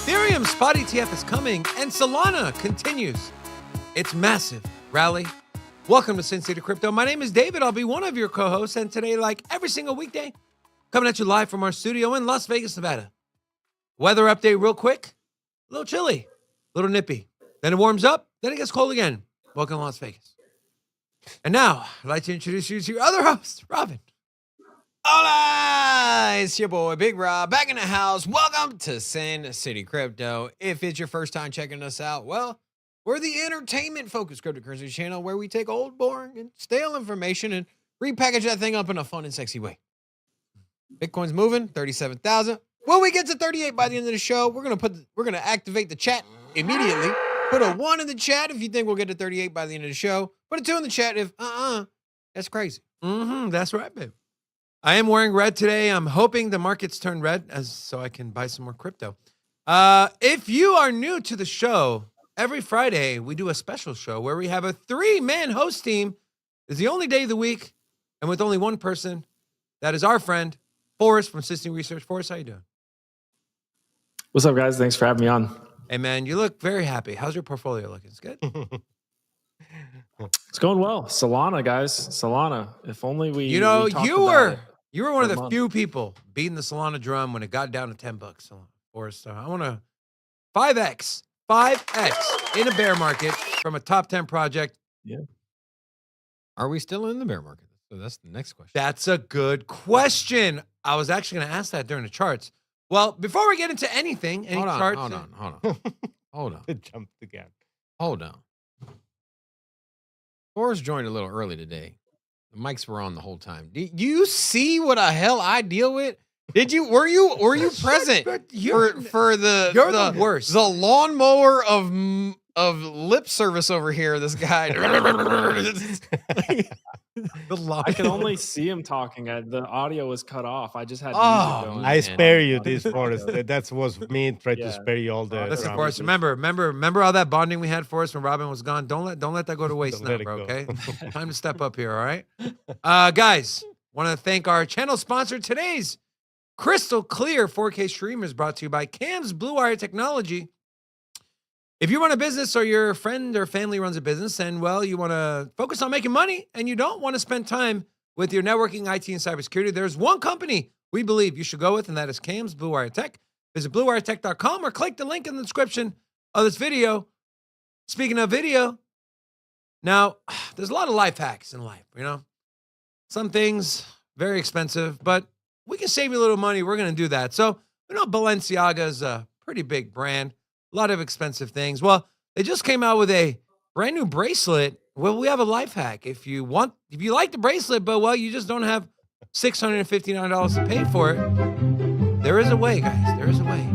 Ethereum spot ETF is coming, and Solana continues its massive rally. Welcome to Sin City Crypto. My name is David. I'll be one of your co-hosts, and today, like every single weekday, coming at you live from our studio in Las Vegas, Nevada. Weather update real quick. A little chilly, a little nippy. Then it warms up, then it gets cold again. Welcome to Las Vegas. And now, I'd like to introduce you to your other host, Robin. Hola, it's your boy Big Rob back in the house. Welcome to Sin City Crypto. If it's your first time checking us out, well, we're the entertainment-focused cryptocurrency channel where we take old, boring, and stale information and repackage that thing up in a fun and sexy way. Bitcoin's moving, 37,000. Will we get to 38 by the end of the show? We're gonna activate the chat immediately. Put a 1 in the chat if you think we'll get to 38 by the end of the show. Put a 2 in the chat if that's crazy. That's right, babe. I am wearing red today. I'm hoping the markets turn red so I can buy some more crypto. If you are new to the show, every Friday we do a special show where we have a 3-man host team. It's the only day of the week, and with only one person. That is our friend, Forrest from System Research. Forrest, how you doing? What's up, guys? Thanks for having me on. Hey, man, you look very happy. How's your portfolio looking? It's good? It's going well. Solana, guys. Solana. If only we You know, we talked you about it. were one of for a the month. few people beating the Solana drum when it got down to $10. So, Forrest, I want to 5x in a bear market from a top 10 project. Are we still in the bear market? So that's the next question. That's a good question. I was actually going to ask that during the charts. Well, before we get into anything, any charts. Hold on. Jump the gap. Hold on. Forrest joined a little early today. The mics were on the whole time. Do you see what the hell I deal with? Were you present for the worst. The lawnmower of lip service over here, this guy. I can only see him talking. The audio was cut off. I just had music going. I spare you this, Forrest. That was me trying to Yeah. spare you all the. Listen, drama. Forrest, remember all that bonding we had, Forrest, when Robin was gone? Don't let that go to waste Don't now, let it bro, go. okay? Time to step up here, all right? Guys, want to thank our channel sponsor. Today's crystal clear 4K stream is brought to you by Cam's Blue Wire Technology. If you run a business or your friend or family runs a business and, well, you want to focus on making money and you don't want to spend time with your networking, IT, and cybersecurity, there's one company we believe you should go with, and that is Cam's Blue Wire Tech. Visit bluewiretech.com or click the link in the description of this video. Speaking of video, now, there's a lot of life hacks in life, you know? Some things, very expensive, but we can save you a little money. We're going to do that. So, you know, Balenciaga is a pretty big brand. A lot of expensive things. Well, they just came out with a brand new bracelet. Well, we have a life hack. If you like the bracelet, but well, you just don't have $659 to pay for it. There is a way, guys. There is a way.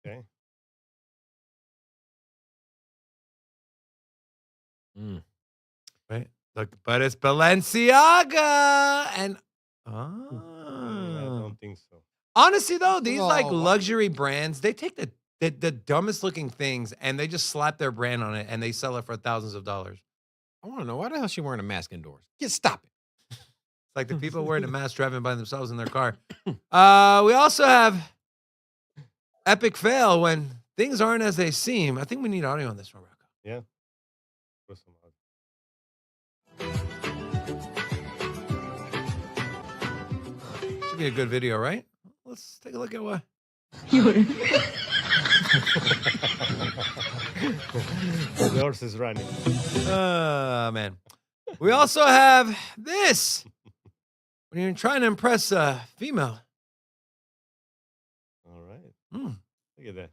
Okay. Right? Look, but it's Balenciaga. And I don't think so. honestly, though, these like Oh. luxury brands, they take the dumbest looking things and they just slap their brand on it and they sell it for thousands of dollars. I want to know why the hell is she wearing a mask indoors? Stop it. It's like the people wearing a mask driving by themselves in their car. We also have epic fail when things aren't as they seem. I think we need audio on this one, Rocco. Yeah. Put some out. Should be a good video, right? Let's take a look at what. The horse is running. Man. We also have this. When you're trying to impress a female. All right. Mm. Look at that.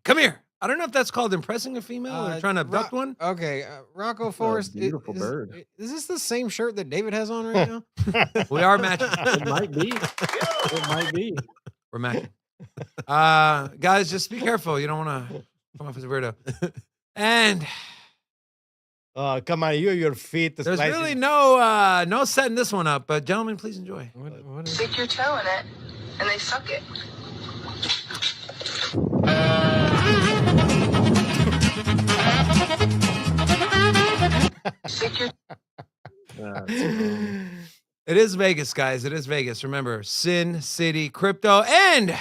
Come here. I don't know if that's called impressing a female or trying to abduct one. Okay, Rocco Forrest. beautiful bird. Is this the same shirt that David has on right now? We are matching. It might be. It might be. We're matching. Guys, just be careful. You don't want to come off as a weirdo. And Oh, come on, your feet. there's slicing. really no setting this one up. But gentlemen, please enjoy. What is Stick your toe in it, and they suck it. Stick your It is Vegas, guys. It is Vegas. Remember, Sin City Crypto. And,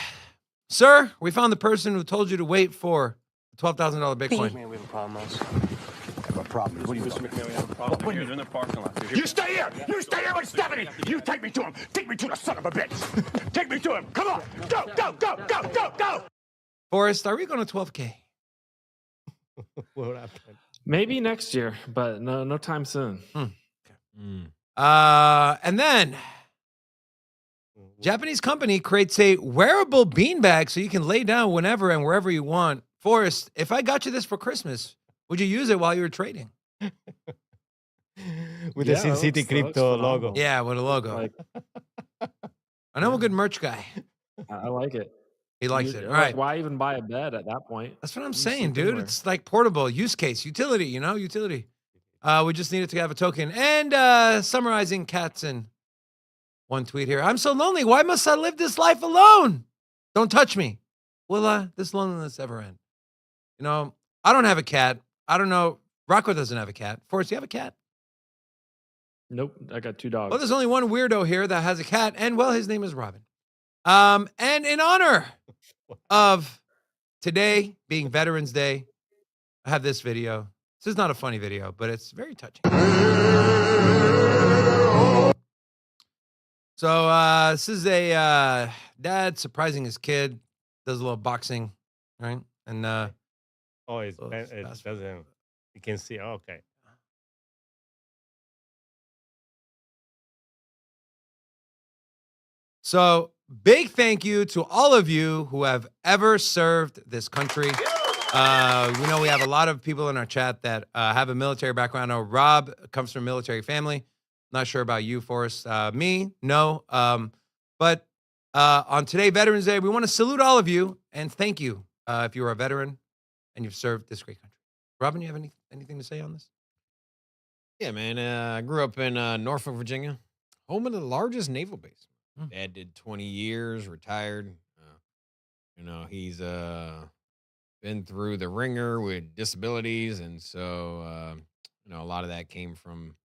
sir, we found the person who told you to wait for $12,000 Bitcoin. Man, we have a problem, Mouse. have a problem. What do you, Mr. McMahon? We have a problem. Here, they're in the parking lot. You stay here! You stay here with Stephanie! You take me to him! Take me to the son of a bitch! Take me to him! Come on! Go, go, go, go, go, go! Forrest, are we going to 12K? What happened? Maybe next year, but no time soon. And then Japanese company creates a wearable beanbag so you can lay down whenever and wherever you want. Forrest, if I got you this for Christmas, would you use it while you were trading? With the Sin City that looks Crypto phenomenal. logo. Yeah, with a logo. Like, I know I'm a good merch guy. I like it. He likes You- it. All like, right. why even buy a bed at that point? That's what I'm You saying, sleep dude. anywhere. It's like portable, use case, utility, utility. We just needed to have a token. And summarizing cats in one tweet here. I'm so lonely. Why must I live this life alone? Don't touch me. Will this loneliness ever end? I don't have a cat. I don't know. Rocco doesn't have a cat. Forrest, you have a cat? Nope, I got 2 dogs. Well, there's only one weirdo here that has a cat, and well, his name is Robin. And in honor of today being Veterans Day, I have this video. This is not a funny video, but it's very touching. So this is a dad surprising his kid, does a little boxing, right? And Oh, it's Oh, it fast doesn't. You can see. Okay. so big thank you to all of you who have ever served this country. We know we have a lot of people in our chat that have a military background. I know Rob comes from a military family. Not sure about you, Forrest. Me, no. But on today, Veterans Day, we want to salute all of you and thank you if you are a veteran and you've served this great country. Robin, you have anything to say on this? Yeah, man. I grew up in Norfolk, Virginia, home of the largest naval base. Dad did 20 years, retired. He's been through the ringer with disabilities, and so a lot of that came from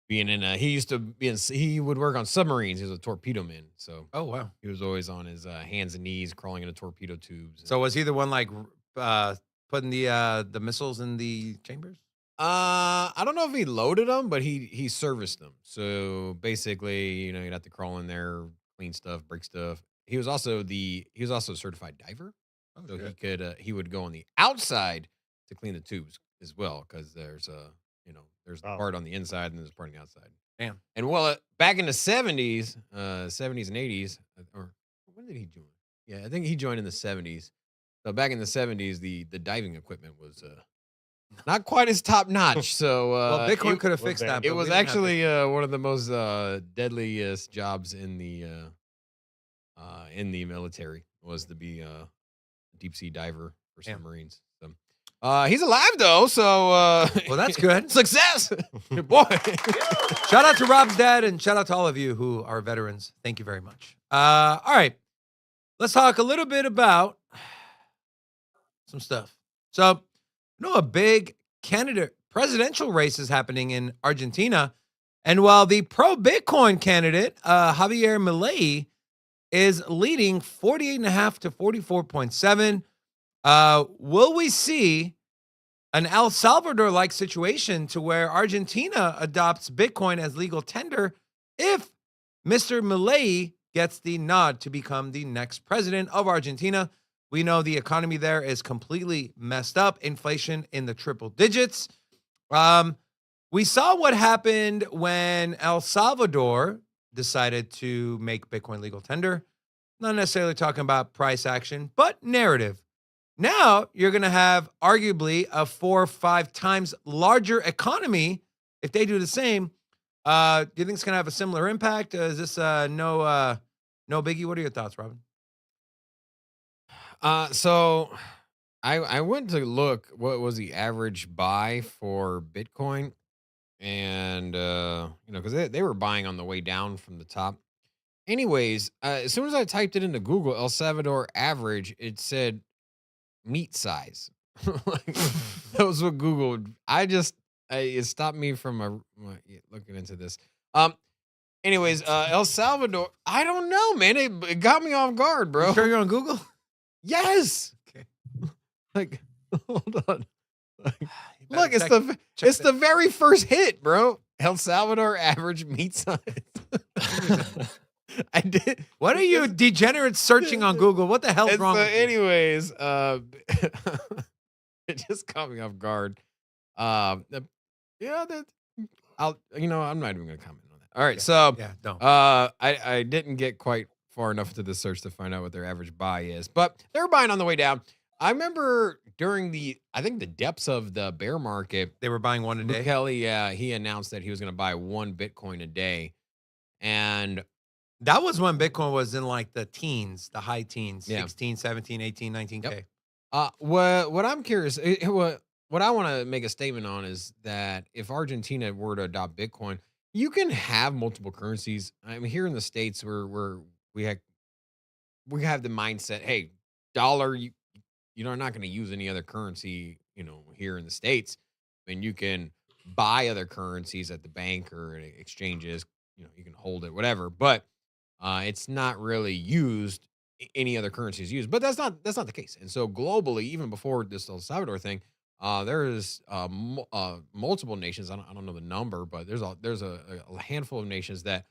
being in. He would work on submarines. He was a torpedo man, so Oh, wow. he was always on his hands and knees, crawling into torpedo tubes. So was he the one like putting the missiles in the chambers? I don't know if he loaded them, but he serviced them. So basically, you'd have to crawl in there, clean stuff, break stuff. He was also a certified diver, so he would go on the outside to clean the tubes as well, because there's the part on the inside and there's a part on the outside. Damn. And back in the 70s and 80s, or when did he join? Yeah, I think he joined in the 70s. So back in the 70s, the diving equipment was not quite as top notch. So Well, Bitcoin could have fixed that. it but we was didn't have actually one of the most deadliest jobs in the military, was to be a deep sea diver for Damn. submarines. So, he's alive though, so Well, that's good. success, boy. Shout out to Rob's dad and shout out to all of you who are veterans. Thank you very much. All right. Let's talk a little bit about some stuff. So, a big candidate presidential race is happening in Argentina. And while the pro-Bitcoin candidate, Javier Milei, is leading 48.5 to 44.7, will we see an El Salvador-like situation to where Argentina adopts Bitcoin as legal tender if Mr. Milei gets the nod to become the next president of Argentina? We know the economy there is completely messed up. Inflation in the triple digits. We saw what happened when El Salvador decided to make Bitcoin legal tender. Not necessarily talking about price action, but narrative. Now you're going to have arguably a 4 or 5 times larger economy if they do the same. Do you think it's going to have a similar impact? Is this no biggie? What are your thoughts, Robin? So I went to look what was the average buy for Bitcoin, and because they were buying on the way down from the top. Anyways, as soon as I typed it into Google, El Salvador average, it said meat size. Like, that was what Google. It stopped me from looking into this. Anyways, El Salvador. I don't know, man. It got me off guard, bro. You sure you're on Google? Yes. Okay. Like, hold on. Like, You look, better it's the very first hit, bro. El Salvador average meat size. I did. What are you degenerates searching on Google? What the hell's And wrong so, with you? anyways, it just caught me off guard. Yeah, I'm not even gonna comment on that. All right, so Yeah, don't. I didn't get quite far enough into the search to find out what their average buy is, but they were buying on the way down. I remember during the depths of the bear market, They were buying one a day. Bukele, he announced that he was going to buy 1 Bitcoin a day, and That was when Bitcoin was in like the teens, the high teens, Yeah. 16, 17, 18, 19K. what I'm curious, what I want to make a statement on is that if Argentina were to adopt Bitcoin, you can have multiple currencies. I mean, here in the States, we have the mindset, hey, dollar, you're not going to use any other currency, here in the States. I mean, you can buy other currencies at the bank or at exchanges, you can hold it, whatever, but it's not really used. Any other currency is used, but that's not the case. And so globally, even before this El Salvador thing, there is multiple nations. I don't know the number, but there's a handful of nations that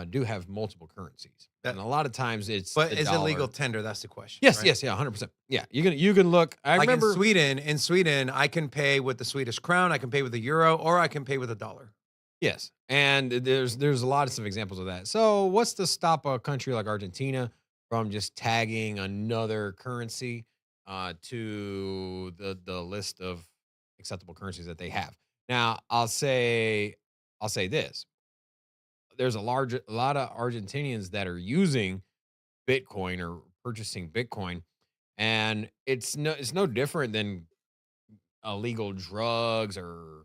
do have multiple currencies, and a lot of times it's. But the is it legal dollar. tender? That's the question. Yes, right? yes, yeah, 100%. Yeah, you can look. I Like remember in Sweden, I can pay with the Swedish crown, I can pay with the euro, or I can pay with a dollar. Yes, and there's a lot of examples of that. So what's to stop a country like Argentina from just tagging another currency to the list of acceptable currencies that they have? Now, I'll say this: there's a lot of Argentinians that are using Bitcoin or purchasing Bitcoin, and it's no different than illegal drugs or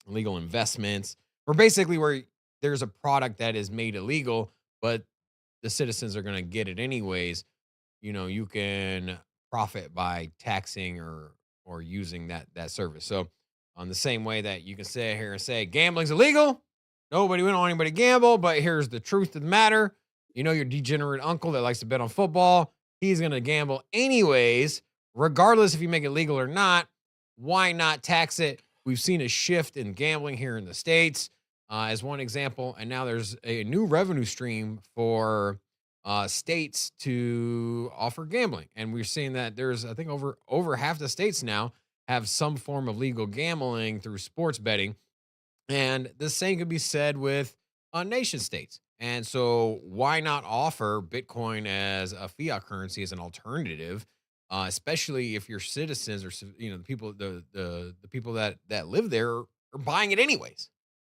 illegal investments, or basically where there's a product that is made illegal, but the citizens are going to get it anyways. You can profit by taxing or using that service. So, on the same way that you can sit here and say gambling's illegal, we don't want anybody to gamble, but here's the truth of the matter. Your degenerate uncle that likes to bet on football, he's going to gamble anyways, regardless if you make it legal or not. Why not tax it? We've seen a shift in gambling here in the States as one example, and now there's a new revenue stream for states to offer gambling, and we're seeing that there's, I think, over half the states now have some form of legal gambling through sports betting, and the same could be said with nation states. And so, why not offer Bitcoin as a fiat currency as an alternative? Especially if your citizens or the people the people that live there are buying it anyways.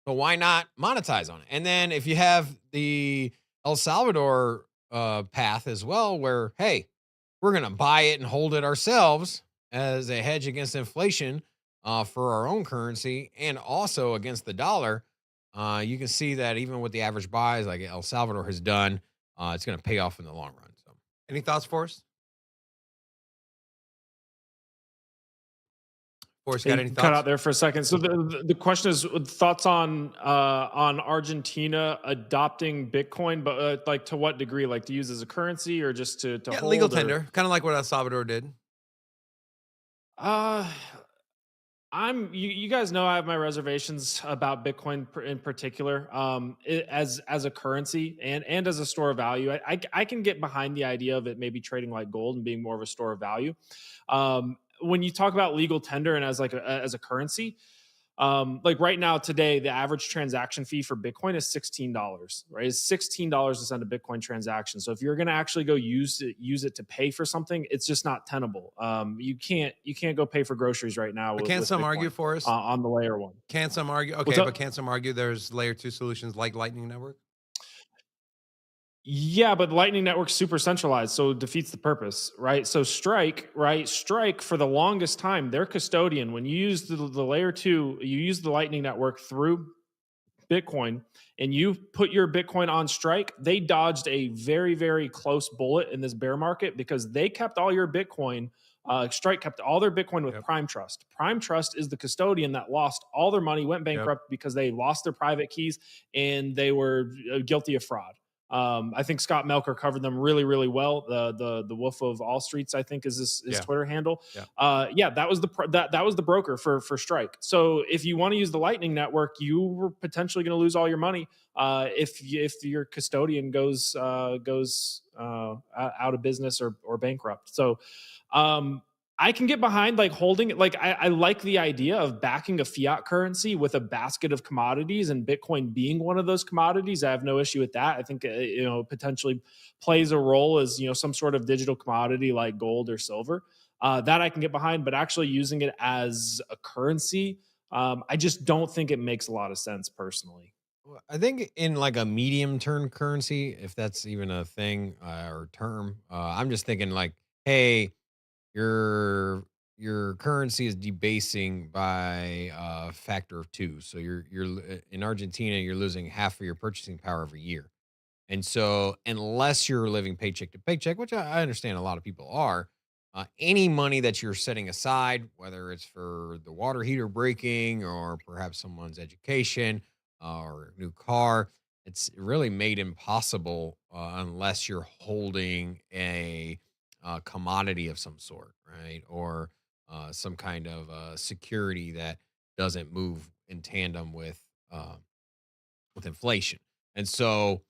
So why not monetize on it? And then if you have the El Salvador path as well, where hey, we're gonna buy it and hold it ourselves as a hedge against inflation for our own currency and also against the dollar. You can see that even with the average buys like El Salvador has done, it's going to pay off in the long run. So, Any thoughts, Forrest? Forrest, got Hey, any cut thoughts? out there for a second. So the question is thoughts on Argentina adopting Bitcoin, but like to what degree? Like to use as a currency or just to Yeah, hold? legal or- tender, kind of like what El Salvador did. You guys know I have my reservations about Bitcoin in particular, as a currency and as a store of value. I can get behind the idea of it maybe trading like gold and being more of a store of value. When you talk about legal tender and as like as a currency, Like right now, today, the average transaction fee for Bitcoin is $16, right? It's $16 to send a Bitcoin transaction. So if you're going to actually go use it to pay for something, it's just not tenable. You can't go pay for groceries right now But with, can't with some Bitcoin argue for us? on the layer one. Can't some argue? What's Okay, up? but can't some argue there's layer 2 solutions like Lightning Network? Yeah, but Lightning Network's super centralized, so it defeats the purpose, right? So Strike, right? Strike for the longest time, their custodian, when you use the layer 2, you use the Lightning Network through Bitcoin and you put your Bitcoin on Strike, they dodged a very, very close bullet in this bear market because they kept all your Bitcoin. Strike kept all their Bitcoin with Yep. Prime Trust. Prime Trust is the custodian that lost all their money, went bankrupt because they lost their private keys and they were guilty of fraud. I think Scott Melker covered them really, really well. The Wolf of All Streets, I think, is his Yeah. Twitter handle. Yeah. That was the broker for Strike. So if you want to use the Lightning Network, you were potentially going to lose all your money if your custodian goes out of business or bankrupt. So I can get behind like holding it. Like I like the idea of backing a fiat currency with a basket of commodities, and Bitcoin being one of those commodities. I have no issue with that. I think potentially plays a role as some sort of digital commodity like gold or silver. That I can get behind, but actually using it as a currency, I just don't think it makes a lot of sense personally. Well, I think in like a medium term currency, if that's even a thing or term, I'm just thinking like, hey, your currency is debasing by a factor of 2. So in Argentina, you're losing half of your purchasing power every year. And so, unless you're living paycheck to paycheck, which I understand a lot of people are, any money that you're setting aside, whether it's for the water heater breaking or perhaps someone's education or new car, it's really made impossible unless you're holding a commodity of some sort, right? Or some kind of security that doesn't move in tandem with inflation. And so,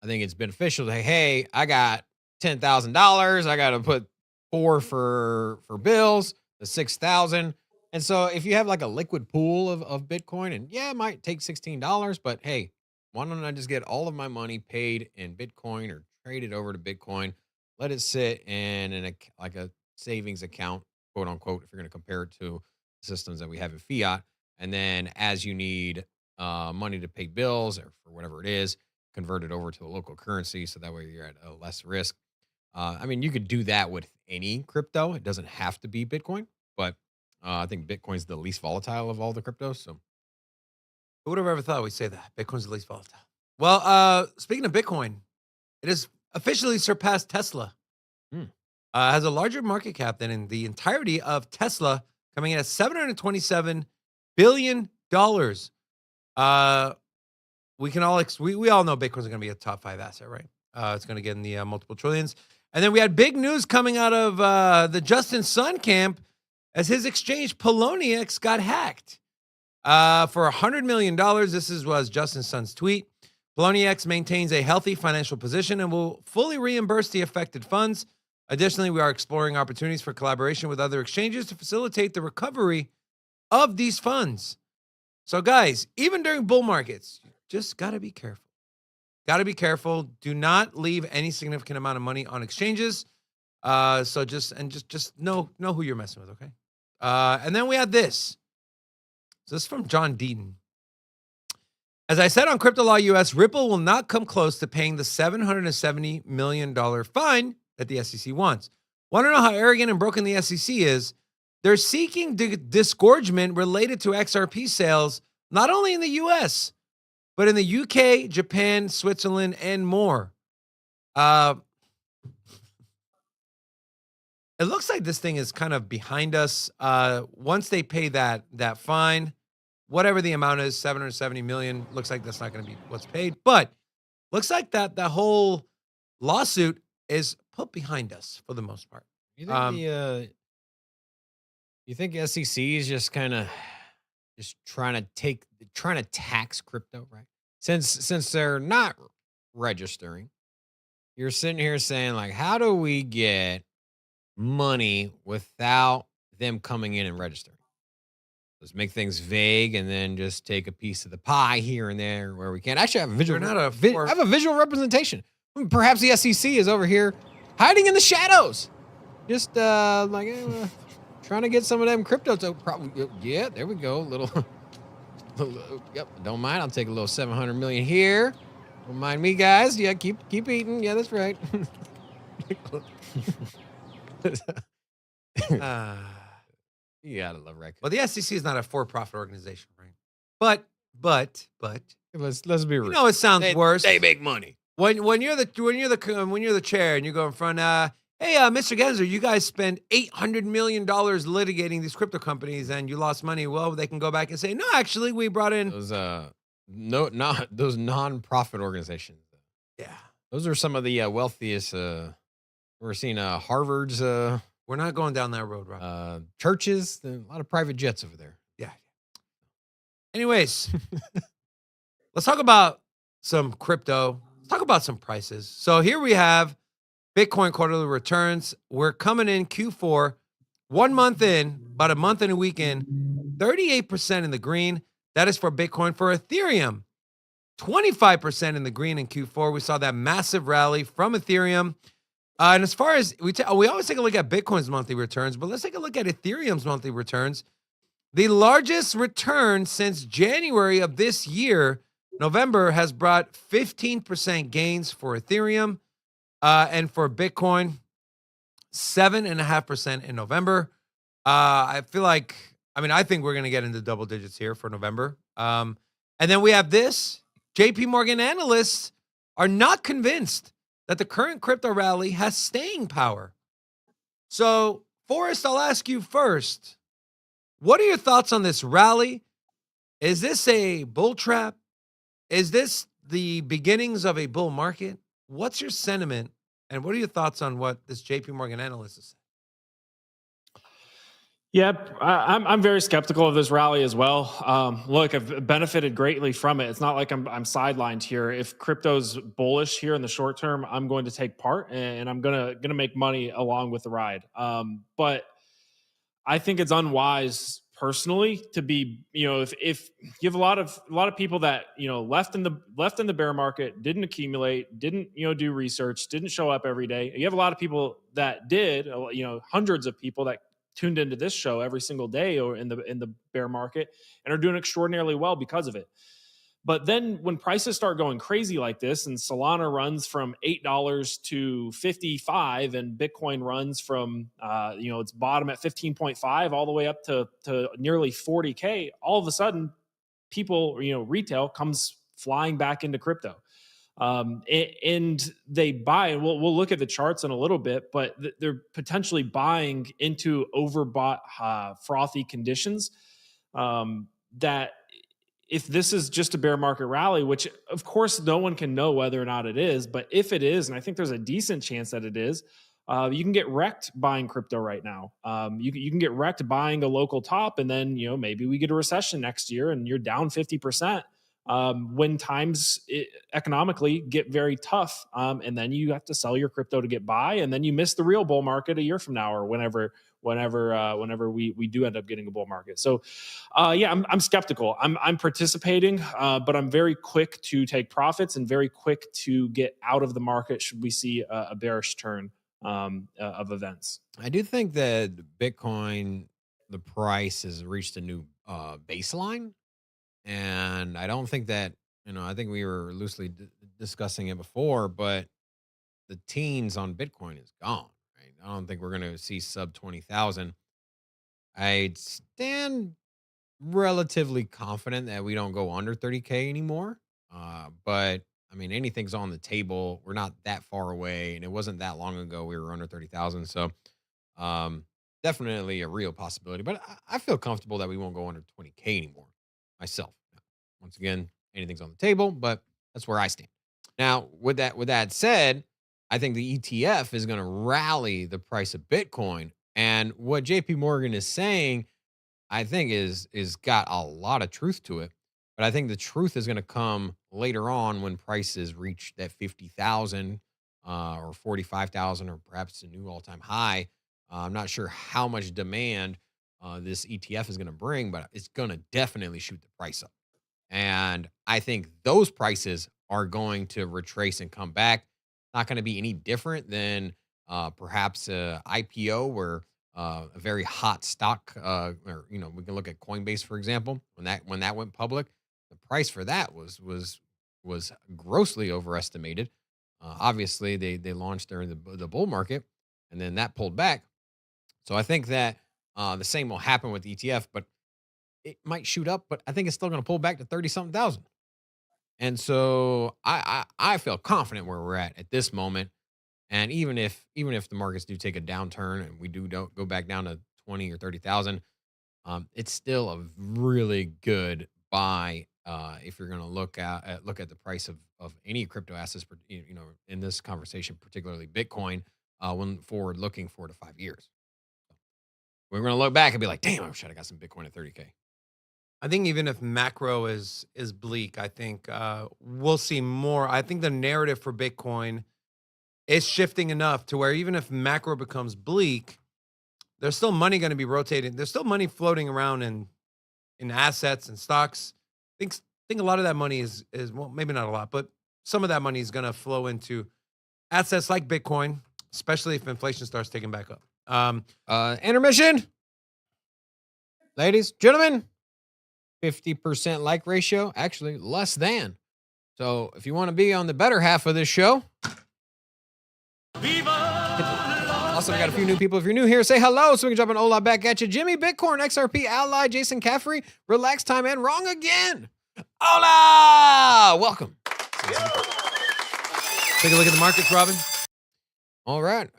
I think it's beneficial to say, hey, I got $10,000. I got to put 4 for bills, the 6,000. And so if you have like a liquid pool of Bitcoin, and yeah, it might take $16, but hey, why don't I just get all of my money paid in Bitcoin or trade it over to Bitcoin? Let it sit like a savings account, quote unquote, if you're going to compare it to systems that we have in fiat. And then as you need money to pay bills or for whatever it is, convert it over to a local currency so that way you're at a less risk. I mean, you could do that with any crypto. It doesn't have to be Bitcoin, but I think Bitcoin's the least volatile of all the cryptos. So Who would have ever thought we'd say that? Bitcoin's the least volatile. Well, speaking of Bitcoin, it has officially surpassed Tesla. Has a larger market cap than in the entirety of Tesla, coming in at $727 billion. We can all we all know Bitcoin's going to be a top 5 asset, right? It's going to get in the multiple trillions. And then we had big news coming out of the Justin Sun camp as his exchange Poloniex got hacked for $100 million. This was Justin Sun's tweet. Poloniex maintains a healthy financial position and will fully reimburse the affected funds. Additionally, we are exploring opportunities for collaboration with other exchanges to facilitate the recovery of these funds. So, guys, even during bull markets, just got to be careful. Got to be careful. Do not leave any significant amount of money on exchanges. So just know who you're messing with, okay? And then we had this. So this is from John Deaton. As I said on Crypto Law US, Ripple will not come close to paying the $770 million fine that the SEC wants. Want to know how arrogant and broken the SEC is? They're seeking disgorgement related to XRP sales, not only in the US, but in the UK, Japan, Switzerland, and more. It looks like this thing is kind of behind us. Once they pay that fine, whatever the amount is, $770 million, looks like that's not going to be what's paid. But looks like that whole lawsuit is put behind us for the most part. you think you think SEC is just kind of just trying to tax crypto, right? Since they're not registering, you're sitting here saying like, how do we get money without them coming in and registering? Let's make things vague and then just take a piece of the pie here and there where we can. Actually, I have a visual. You're not a I have a visual representation. Perhaps the SEC is over here hiding in the shadows, just trying to get some of them crypto. Yeah, there we go. Little, yep. Don't mind. I'll take a little 700 million here. Don't mind me, guys. Yeah, keep eating. Yeah, that's right. You gotta love raccoons. Well, the SEC is not a for-profit organization, right? But Let's be real. you know, it sounds worse. They make money. When you're the chair and you go in front, hey, Mr. Genzer, you guys spend $800 million litigating these crypto companies and you lost money. Well, they can go back and say, no, actually, we brought in Those not those non-profit organizations. Yeah. Those are some of the wealthiest. We're seeing Harvard's We're not going down that road, Rob. churches. A lot of private jets over there. Yeah. Anyways, let's talk about some crypto. Let's talk about some prices. So here we have Bitcoin quarterly returns. We're coming in Q4, 1 month in, about a month and a week in, 38% in the green. That is for Bitcoin. For Ethereum, 25% in the green in Q4. We saw that massive rally from Ethereum. And as far as we always take a look at Bitcoin's monthly returns, but let's take a look at Ethereum's monthly returns. The largest return since January of this year, November, has brought 15% gains for Ethereum, and for Bitcoin, 7.5% in November. I think we're going to get into double digits here for November. And then we have this. JP Morgan analysts are not convinced that the current crypto rally has staying power. So, Forrest, I'll ask you first. What are your thoughts on this rally? Is this a bull trap? Is this the beginnings of a bull market? What's your sentiment, and what are your thoughts on what this JP Morgan analyst is saying? Yeah, I'm very skeptical of this rally as well. Look, I've benefited greatly from it. It's not like I'm sidelined here. If crypto's bullish here in the short term, I'm going to take part and I'm gonna make money along with the ride. But I think it's unwise personally to be, if you have a lot of people that left in the bear market, didn't accumulate, didn't do research, didn't show up every day. You have a lot of people that did, hundreds of people that tuned into this show every single day or in the bear market and are doing extraordinarily well because of it. But then when prices start going crazy like this, and Solana runs from $8 to $55, and Bitcoin runs from its bottom at 15.5 all the way up to nearly 40K, all of a sudden people, retail comes flying back into crypto. And they buy, and we'll look at the charts in a little bit, but they're potentially buying into overbought, frothy conditions. That if this is just a bear market rally, which of course no one can know whether or not it is, but if it is, and I think there's a decent chance that it is, you can get wrecked buying crypto right now. You can get wrecked buying a local top, and then maybe we get a recession next year and you're down 50%. When times economically get very tough, and then you have to sell your crypto to get by, and then you miss the real bull market a year from now, or whenever we do end up getting a bull market. So, I'm skeptical. I'm participating, but I'm very quick to take profits and very quick to get out of the market should we see a bearish turn of events. I do think that Bitcoin, the price has reached a new baseline. And I don't think that, I think we were loosely discussing it before, but the teens on Bitcoin is gone, right? I don't think we're going to see sub 20,000. I stand relatively confident that we don't go under 30K anymore. But anything's on the table. We're not that far away, and it wasn't that long ago we were under 30,000. So, definitely a real possibility, but I feel comfortable that we won't go under 20K anymore. Myself. Once again, anything's on the table, but that's where I stand. Now, with that said, I think the ETF is going to rally the price of Bitcoin. And what JP Morgan is saying, I think is got a lot of truth to it. But I think the truth is going to come later on when prices reach that 50,000 or 45,000 or perhaps a new all-time high. I'm not sure how much demand this ETF is going to bring, but it's going to definitely shoot the price up. And I think those prices are going to retrace and come back. Not going to be any different than perhaps a IPO where a very hot stock, or we can look at Coinbase for example. When that went public, the price for that was grossly overestimated. Obviously, they launched during the bull market, and then that pulled back. So I think that the same will happen with the ETF, but it might shoot up, but I think it's still going to pull back to 30-something thousand. And so I feel confident where we're at this moment. And even if the markets do take a downturn and we don't go back down to 20 or 30,000, it's still a really good buy if you're going to look at the price of any crypto assets. In this conversation, particularly Bitcoin, when looking 4 to 5 years, we're going to look back and be like, damn, I wish I got some Bitcoin at 30K. I think even if macro is bleak, I think we'll see more. I think the narrative for Bitcoin is shifting enough to where even if macro becomes bleak, there's still money going to be rotating. There's still money floating around in assets and stocks. I think a lot of that money is well, maybe not a lot, but some of that money is going to flow into assets like Bitcoin, especially if inflation starts taking back up. Intermission, ladies, gentlemen. 50% like ratio, actually less than. So if you want to be on the better half of this show, also we got a few new people. If you're new here, say hello so we can jump an hola back at you. Jimmy, Bitcoin, XRP, Ally, Jason Caffrey, Relax Time, and Wrong Again. Hola! Welcome. Take a look at the markets, Robin. All right.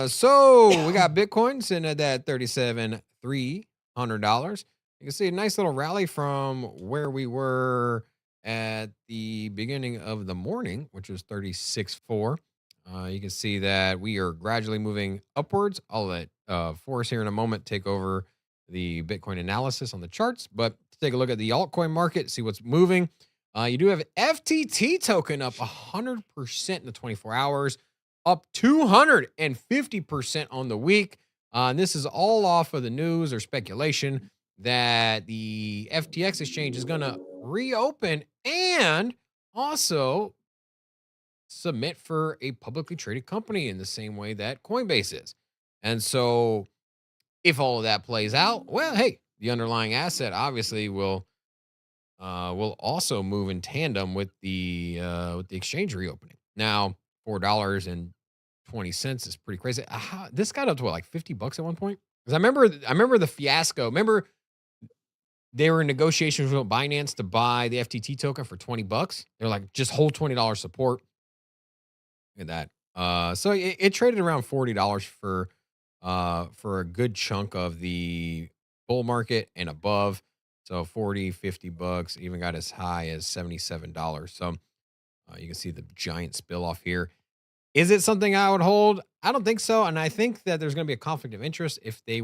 So we got Bitcoin sitting at that $37,300. You can see a nice little rally from where we were at the beginning of the morning, which was 36.4. You can see that we are gradually moving upwards. I'll let Forrest here in a moment take over the Bitcoin analysis on the charts. But to take a look at the altcoin market, see what's moving. You do have FTT token up 100% in the 24 hours, up 250% on the week. And this is all off of the news or speculation that the FTX exchange is going to reopen and also submit for a publicly traded company in the same way that Coinbase is. And so if all of that plays out, well, hey, the underlying asset obviously will also move in tandem with the exchange reopening. Now, $4.20 is pretty crazy. This got up to what, like $50 at one point? Because I remember the fiasco. Remember they were in negotiations with Binance to buy the FTT token for $20. They're like, just hold $20 support. Look at that. So it traded around $40 for a good chunk of the bull market and above. So $40-$50, even got as high as $77. So you can see the giant spill off here. Is it something I would hold? I don't think so. And I think that there's going to be a conflict of interest if they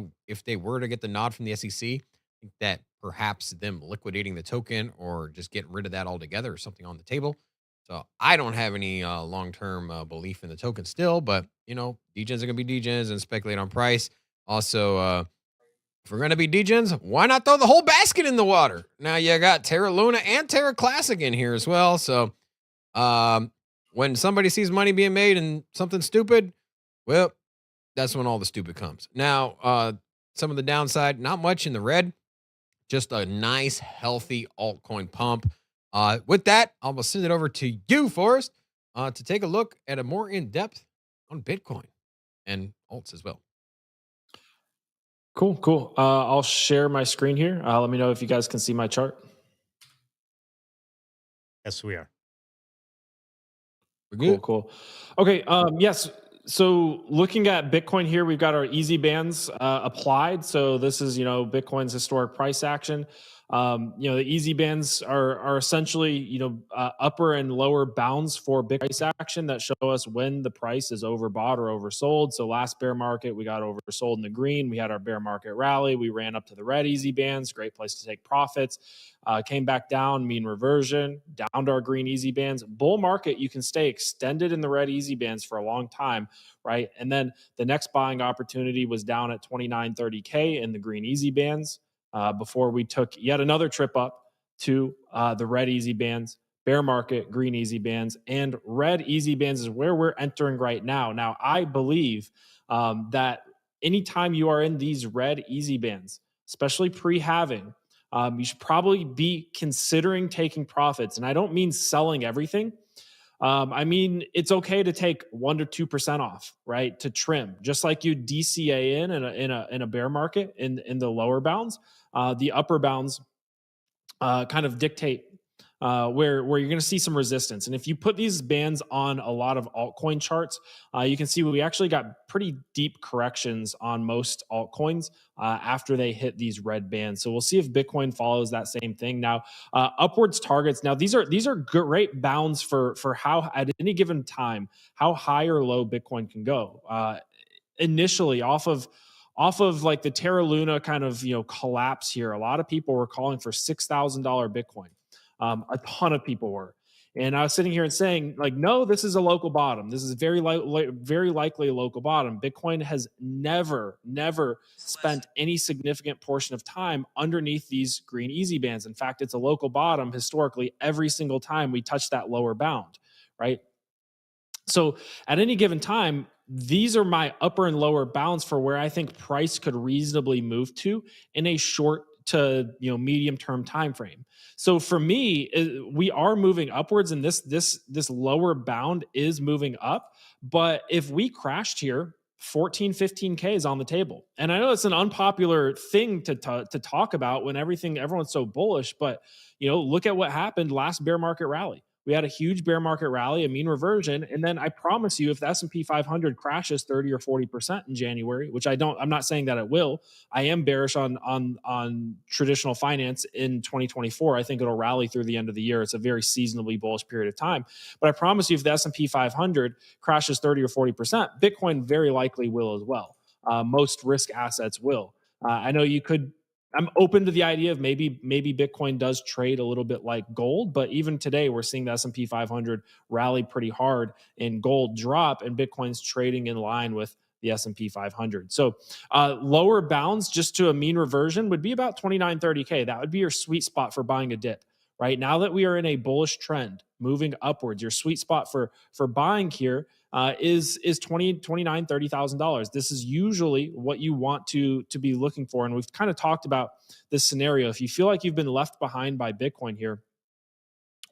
were to get the nod from the SEC. I think that perhaps them liquidating the token or just getting rid of that altogether or something on the table. So I don't have any long-term belief in the token still, but degens are going to be degens and speculate on price. Also, if we're going to be degens, why not throw the whole basket in the water? Now you got Terra Luna and Terra Classic in here as well. So when somebody sees money being made and something stupid, well, that's when all the stupid comes. Now, some of the downside, not much in the red, just a nice, healthy altcoin pump. With that, I'm going to send it over to you, Forrest, to take a look at a more in-depth on Bitcoin and alts as well. Cool. I'll share my screen here. Let me know if you guys can see my chart. Yes, we are. We're good. Cool. Okay. Yes. So looking at Bitcoin here, we've got our easy bands applied. So this is, Bitcoin's historic price action. The easy bands are essentially, upper and lower bounds for Bitcoin price action that show us when the price is overbought or oversold. So last bear market, we got oversold in the green. We had our bear market rally. We ran up to the red easy bands. Great place to take profits. Came back down, mean reversion, down to our green easy bands. Bull market, you can stay extended in the red easy bands for a long time. right? And then the next buying opportunity was down at 29.30K in the green easy bands before we took yet another trip up to the red easy bands, bear market, green easy bands, and red easy bands is where we're entering right now. Now, I believe that anytime you are in these red easy bands, especially pre-halving, you should probably be considering taking profits. And I don't mean selling everything. I mean, it's okay to take 1 to 2% off, right? To trim, just like you DCA in a bear market in the lower bounds. The upper bounds kind of dictate where you're going to see some resistance. And if you put these bands on a lot of altcoin charts, you can see we actually got pretty deep corrections on most altcoins after they hit these red bands. So we'll see if Bitcoin follows that same thing. Now, upwards targets. Now these are great bounds for how at any given time how high or low Bitcoin can go. Initially, off of like the Terra Luna kind of collapse here, a lot of people were calling for $6,000 Bitcoin. A ton of people were, and I was sitting here and saying, like, no, this is a local bottom. This is very likely a local bottom. Bitcoin has never spent any significant portion of time underneath these green easy bands. In fact, it's a local bottom historically every single time we touch that lower bound, right? So at any given time, these are my upper and lower bounds for where I think price could reasonably move to in a short to medium term time frame. So for me, we are moving upwards, and this lower bound is moving up. But if we crashed here, 15K is on the table. And I know it's an unpopular thing to talk about when everyone's so bullish, but look at what happened last bear market rally. We had a huge bear market rally, a mean reversion, and then I promise you, if the S&P 500 crashes 30 or 40% in January, which I'm not saying that it will. I am bearish on traditional finance in 2024. I think it'll rally through the end of the year. It's a very seasonably bullish period of time. But I promise you, if the S&P 500 crashes 30 or 40%, Bitcoin very likely will as well. Most risk assets will. I know you could. I'm open to the idea of maybe Bitcoin does trade a little bit like gold, but even today we're seeing the S&P 500 rally pretty hard and gold drop, and Bitcoin's trading in line with the S&P 500. So lower bounds just to a mean reversion would be about 29.30K. That would be your sweet spot for buying a dip. Right now that we are in a bullish trend moving upwards, your sweet spot for buying here is $29,000-$30,000. This is usually what you want to be looking for. And we've kind of talked about this scenario. If you feel like you've been left behind by Bitcoin here,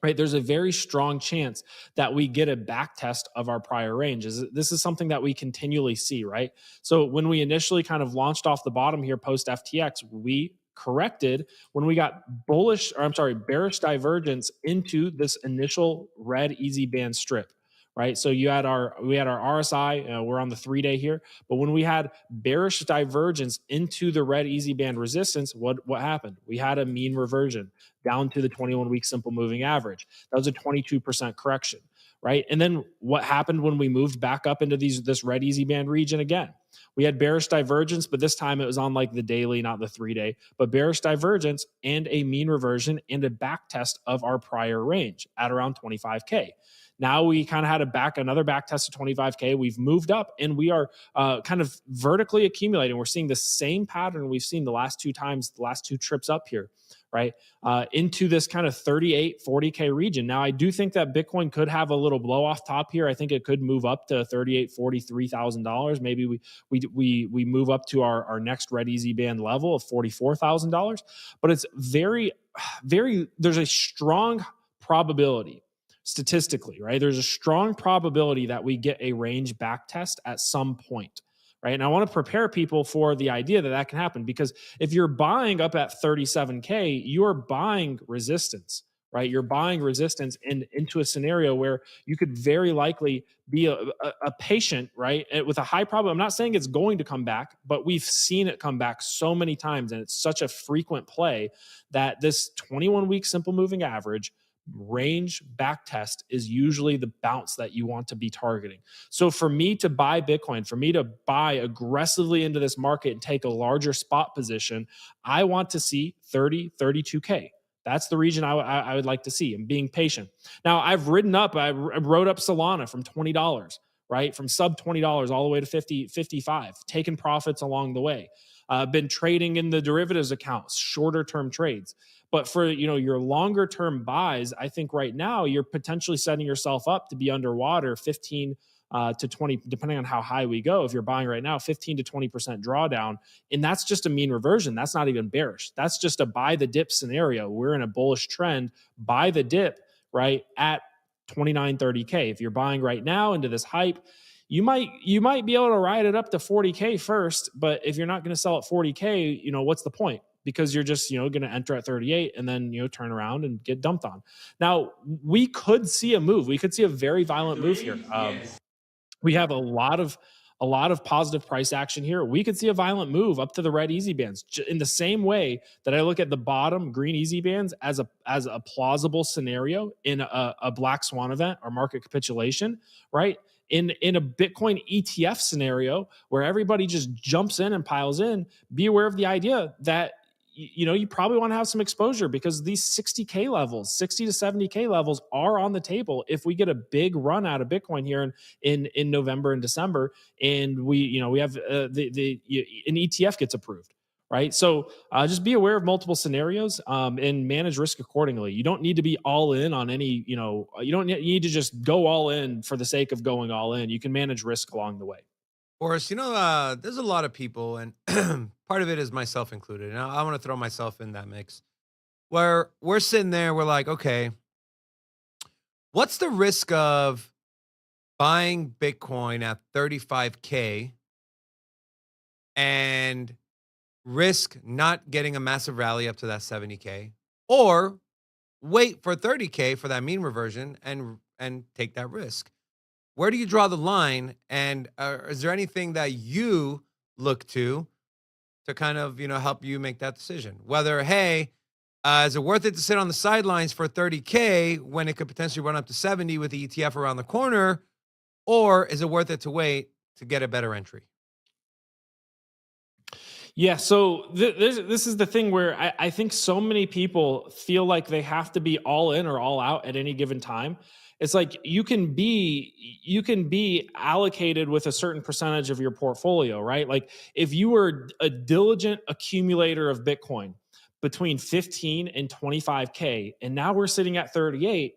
right, there's a very strong chance that we get a back test of our prior range. This is something that we continually see, right? So when we initially kind of launched off the bottom here post FTX, we corrected when we got bearish divergence into this initial red easy band strip, right? So we had our RSI, we're on the 3-day here, but when we had bearish divergence into the red easy band resistance, what happened? We had a mean reversion down to the 21-week simple moving average. That was a 22% correction, right? And then what happened when we moved back up into this red easy band region again? We had bearish divergence, but this time it was on like the daily, not the 3-day, but bearish divergence and a mean reversion and a back test of our prior range at around 25K. Now we kind of had another back test of 25K. We've moved up and we are kind of vertically accumulating. We're seeing the same pattern we've seen the last two trips up here, right? Into this kind of 38, 40K region. Now I do think that Bitcoin could have a little blow off top here. I think it could move up to $38,000, $43,000. Maybe we move up to our next red easy band level of $44,000. But it's very, there's a strong probability statistically, right? There's a strong probability that we get a range back test at some point, right? And I want to prepare people for the idea that can happen, because if you're buying up at 37K, you're buying resistance, right? You're buying resistance into a scenario where you could very likely be a patient, right? With a high probability. I'm not saying it's going to come back, but we've seen it come back so many times, and it's such a frequent play that this 21-week simple moving average range back test is usually the bounce that you want to be targeting. So for me to buy Bitcoin, for me to buy aggressively into this market and take a larger spot position, I want to see 30, 32K. That's the region I would like to see. I'm being patient. Now I wrote up Solana from $20, right? From sub $20 all the way to 50, 55, taking profits along the way. Been trading in the derivatives accounts, shorter term trades. But for your longer term buys, I think right now you're potentially setting yourself up to be underwater 15 to 20, depending on how high we go. If you're buying right now, 15 to 20% drawdown, and that's just a mean reversion. That's not even bearish. That's just a buy the dip scenario. We're in a bullish trend, buy the dip, right, at 29, 30K. If you're buying right now into this hype, you might be able to ride it up to 40K first, but if you're not going to sell at 40K, what's the point? Because you're just, going to enter at 38 and then, turn around and get dumped on. Now, we could see a move. We could see a very violent move here. We have a lot of positive price action here. We could see a violent move up to the red easy bands in the same way that I look at the bottom green easy bands as a plausible scenario in a black swan event or market capitulation, right? In a Bitcoin ETF scenario where everybody just jumps in and piles in, be aware of the idea that you probably want to have some exposure because these 60K levels, 60 to 70K levels are on the table if we get a big run out of Bitcoin here in November and December, and we have an ETF gets approved, right? So just be aware of multiple scenarios and manage risk accordingly. You don't need to be all in on any, you don't need to just go all in for the sake of going all in. You can manage risk along the way. Boris, there's a lot of people, and part of it is myself included. And I want to throw myself in that mix where we're sitting there. We're like, okay, what's the risk of buying Bitcoin at 35K and risk not getting a massive rally up to that 70K, or wait for 30K for that mean reversion and take that risk? Where do you draw the line? And is there anything that you look to kind of, help you make that decision? Whether, hey, is it worth it to sit on the sidelines for 30K when it could potentially run up to 70 with the ETF around the corner? Or is it worth it to wait to get a better entry? Yeah, so this is the thing where I think so many people feel like they have to be all in or all out at any given time. It's like you can be allocated with a certain percentage of your portfolio, right? Like if you were a diligent accumulator of Bitcoin between 15 and 25K, and now we're sitting at 38,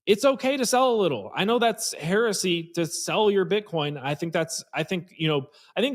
it's okay to sell a little. I know that's heresy to sell your Bitcoin. I think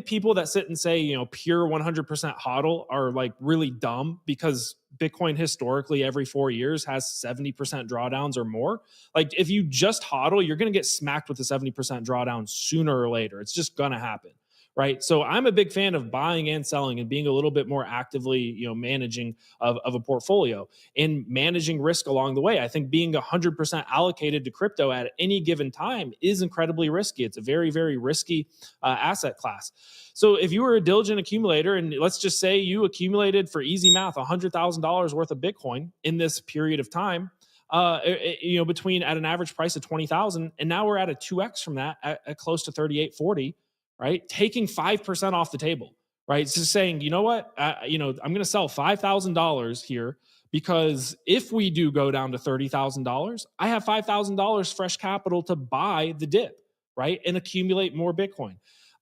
people that sit and say, pure 100% hodl are like really dumb, because Bitcoin historically every 4 years has 70% drawdowns or more. Like if you just hodl, you're going to get smacked with a 70% drawdown sooner or later. It's just going to happen. Right. So I'm a big fan of buying and selling and being a little bit more actively, managing of a portfolio and managing risk along the way. I think being 100% allocated to crypto at any given time is incredibly risky. It's a very, very risky asset class. So if you were a diligent accumulator, and let's just say you accumulated, for easy math, $100,000 worth of Bitcoin in this period of time, between at an average price of 20,000, and now we're at a 2x from that at close to 38.40. Right? Taking 5% off the table, right? It's just saying, you know what? I'm going to sell $5,000 here, because if we do go down to $30,000, I have $5,000 fresh capital to buy the dip, right? And accumulate more Bitcoin.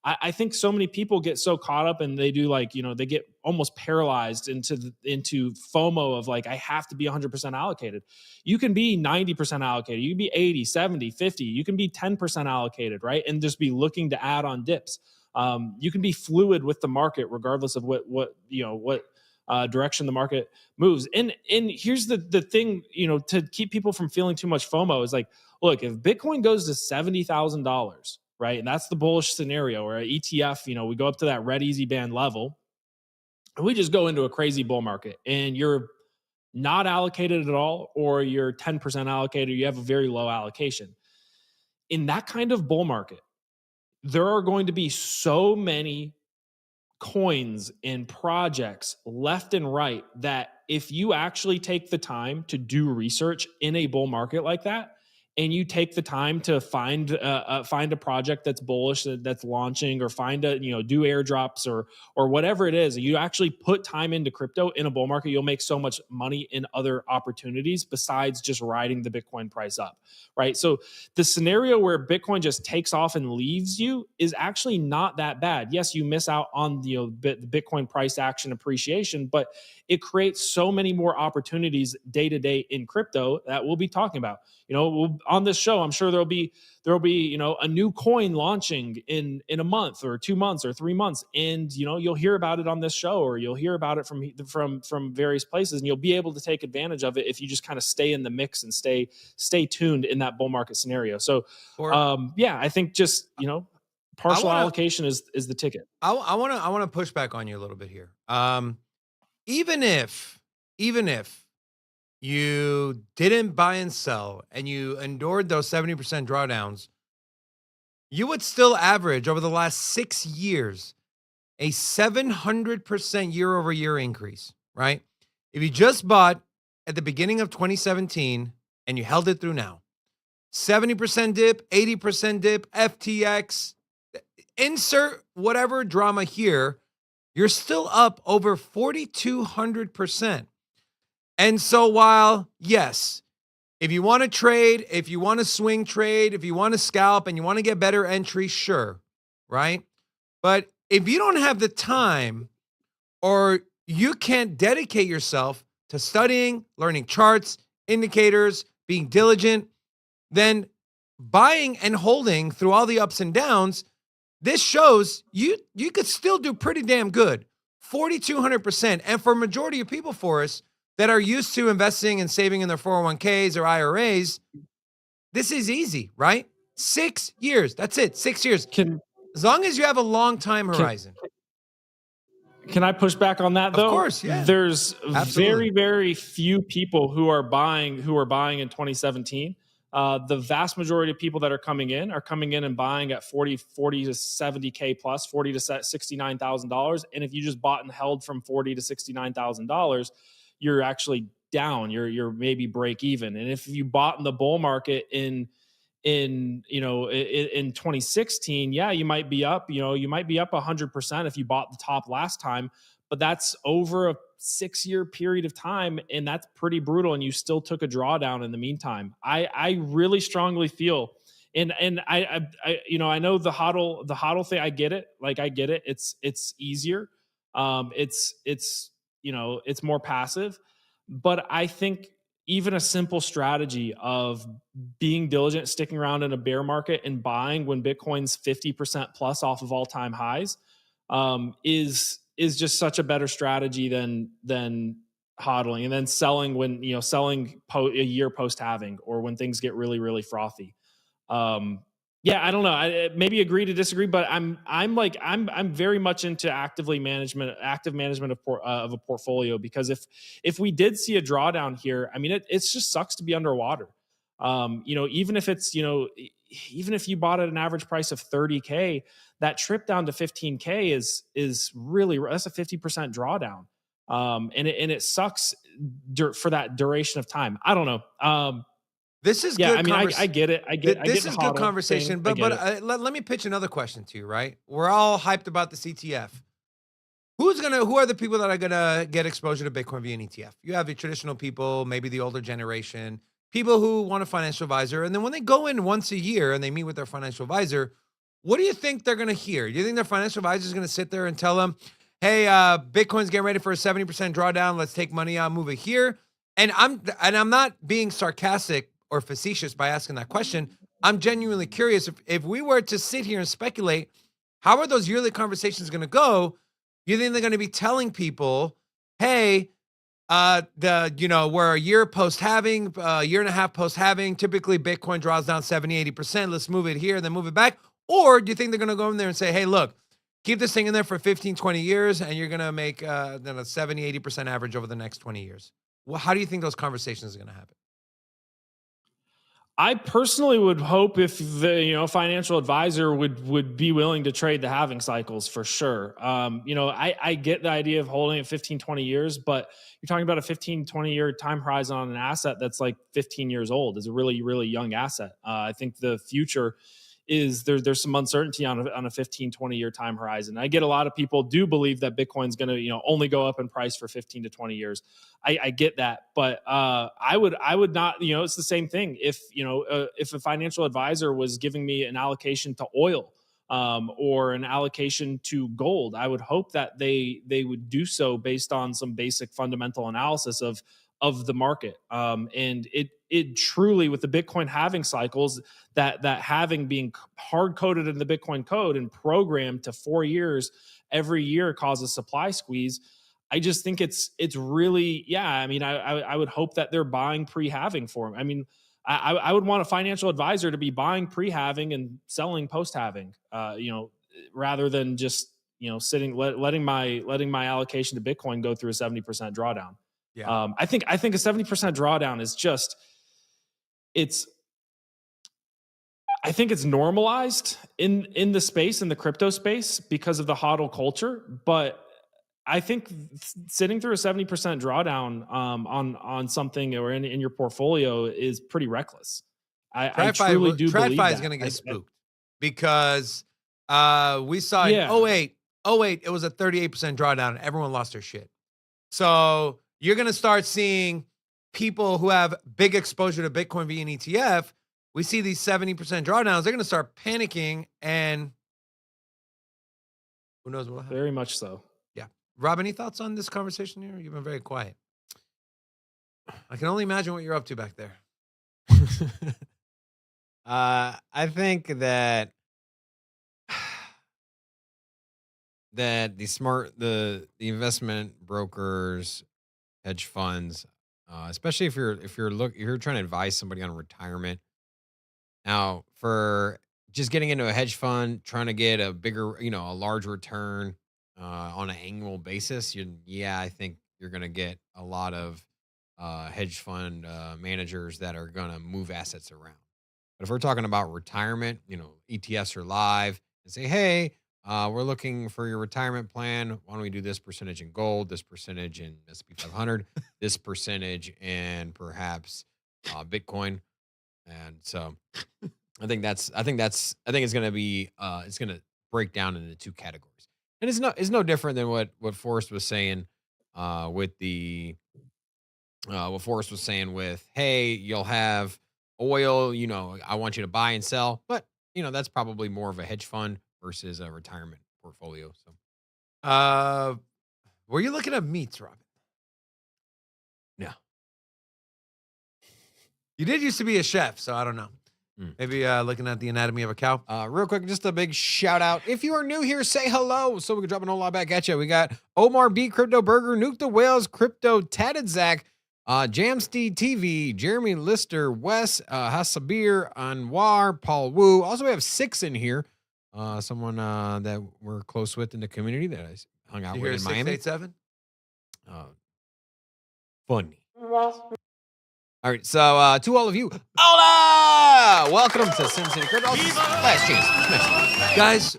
I think so many people get so caught up and they do they get almost paralyzed into FOMO of like, I have to be 100% allocated. You can be 90% allocated. You can be 80, 70, 50. You can be 10% allocated, right? And just be looking to add on dips. You can be fluid with the market regardless of what direction the market moves. And here's the thing, to keep people from feeling too much FOMO is like, look, if Bitcoin goes to $70,000, right? And that's the bullish scenario where ETF, we go up to that red easy band level and we just go into a crazy bull market, and you're not allocated at all, or you're 10% allocated, you have a very low allocation. In that kind of bull market, there are going to be so many coins and projects left and right that if you actually take the time to do research in a bull market like that, and you take the time to find a project that's bullish, that's launching, or find do airdrops or whatever it is, you actually put time into crypto in a bull market, you'll make so much money in other opportunities besides just riding the Bitcoin price up, right? So the scenario where Bitcoin just takes off and leaves you is actually not that bad. Yes, you miss out on the Bitcoin price action appreciation, but it creates so many more opportunities day to day in crypto that we'll be talking about. On this show, I'm sure there'll be a new coin launching in a month or 2 months or 3 months, and you'll hear about it on this show, or you'll hear about it from various places, and you'll be able to take advantage of it if you just kind of stay in the mix and stay tuned in that bull market scenario. So I think just partial allocation is the ticket. I want to push back on you a little bit here. Even if you didn't buy and sell and you endured those 70% drawdowns, you would still average over the last 6 years a 700% year over year increase, right? If you just bought at the beginning of 2017 and you held it through now, 70% dip, 80% dip, FTX, insert whatever drama here, you're still up over 4,200%. And so while, yes, if you want to trade, if you want to swing trade, if you want to scalp and you want to get better entries, sure, right? But if you don't have the time, or you can't dedicate yourself to studying, learning charts, indicators, being diligent, then buying and holding through all the ups and downs, this shows you could still do pretty damn good. 4,200%. And for a majority of people, for us, that are used to investing and saving in their 401ks or IRAs, this is easy, right? 6 years. That's it. 6 years. As long as you have a long time horizon. Can I push back on that though? Of course, yeah. There's Absolutely. very, very few people who are buying in 2017. The vast majority of people that are coming in and buying at 40 to 70K plus, $40 to $69,000. And if you just bought and held from $40 to $69,000, you're actually down. You're maybe break even. And if you bought in the bull market in 2016, yeah, you might be up. You might be up 100% if you bought the top last time. But that's over a 6-year period of time, and that's pretty brutal. And you still took a drawdown in the meantime. I really strongly feel, and I know the hodl thing. I get it. Like, I get it. It's easier. It's more passive, but I think even a simple strategy of being diligent, sticking around in a bear market and buying when Bitcoin's 50% plus off of all-time highs, is just such a better strategy than hodling, and then selling when a year post halving, or when things get really, really frothy. I don't know. I maybe agree to disagree, but I'm very much into active management of a portfolio, because if we did see a drawdown here, I mean, it just sucks to be underwater. Even if you bought at an average price of 30K, that trip down to 15K is really, that's a 50% drawdown. And it sucks for that duration of time. I don't know. This is good. I mean, I get it. This is good conversation, but let me pitch another question to you, right? We're all hyped about this ETF. Who are the people that are gonna get exposure to Bitcoin via an ETF? You have the traditional people, maybe the older generation, people who want a financial advisor, and then when they go in once a year and they meet with their financial advisor, what do you think they're gonna hear? Do you think their financial advisor is gonna sit there and tell them, "Hey, Bitcoin's getting ready for a 70% drawdown. Let's take money out, move it here"? And I'm not being sarcastic or facetious by asking that question. I'm genuinely curious if we were to sit here and speculate, how are those yearly conversations going to go? You think they're going to be telling people, "Hey, we're a year post halving, a year and a half post halving. Typically, Bitcoin draws down 70, 80%. Let's move it here and then move it back." Or do you think they're going to go in there and say, "Hey, look, keep this thing in there for 15, 20 years, and you're going to make then a 70, 80% average over the next 20 years"? Well, how do you think those conversations are going to happen? I personally would hope if the financial advisor would be willing to trade the halving cycles for sure. I get the idea of holding it 15, 20 years, but you're talking about a 15, 20 year time horizon on an asset that's like 15 years old. Is a really, really young asset. I think the future is there's some uncertainty on a 15, 20 year time horizon. I get a lot of people do believe that Bitcoin's going to, only go up in price for 15 to 20 years. I get that, but I would not, it's the same thing. If a financial advisor was giving me an allocation to oil or an allocation to gold, I would hope that they would do so based on some basic fundamental analysis of the market. And it truly, with the Bitcoin halving cycles, that halving being hard coded in the Bitcoin code and programmed to 4 years every year causes supply squeeze. I just think it's really, I mean, I would hope that they're buying pre-halving for them. I mean, I would want a financial advisor to be buying pre-halving and selling post-halving, rather than just, sitting, letting my allocation to Bitcoin go through a 70% drawdown. Yeah. I think a 70% drawdown is just, I think it's normalized in the space, in the crypto space, because of the hodl culture. But I think sitting through a 70% drawdown on something or in your portfolio is pretty reckless. I truly do believe that. TradFi is going to get spooked because we saw in 08, it was a 38% drawdown and everyone lost their shit. So you're going to start seeing people who have big exposure to Bitcoin via an ETF. We see these 70% drawdowns. They're going to start panicking, and who knows what will happen. Very much so. Yeah. Rob, any thoughts on this conversation here? You've been very quiet. I can only imagine what you're up to back there. I think that the investment brokers, hedge funds, especially if you're trying to advise somebody on retirement. Now, for just getting into a hedge fund, trying to get a bigger, a large return on an annual basis, I think you're going to get a lot of hedge fund managers that are going to move assets around. But if we're talking about retirement, ETFs are live and say, hey, we're looking for your retirement plan. Why don't we do this percentage in gold, this percentage in S&P 500, this percentage in perhaps Bitcoin. And so I think it's going to be, it's going to break down into two categories. And it's no different than what Forrest was saying with hey, you'll have oil, I want you to buy and sell, but that's probably more of a hedge fund versus a retirement portfolio. So, were you looking at meats, Robin? No. You did used to be a chef, so I don't know. Maybe looking at the anatomy of a cow. Real quick, just a big shout out. If you are new here, say hello so we can drop a whole lot back at you. We got Omar B, Crypto Burger, Nuke the Whales, Crypto Tatted Zach, Jamsteed TV, Jeremy Lister, Wes, Hasabir, Anwar, Paul Wu. Also, we have 6 in here. Someone that we're close with in the community that I hung out with in Miami. 687? Funny. All right, so to all of you, hola! Welcome to Sin City Crypto. Last chance. Guys,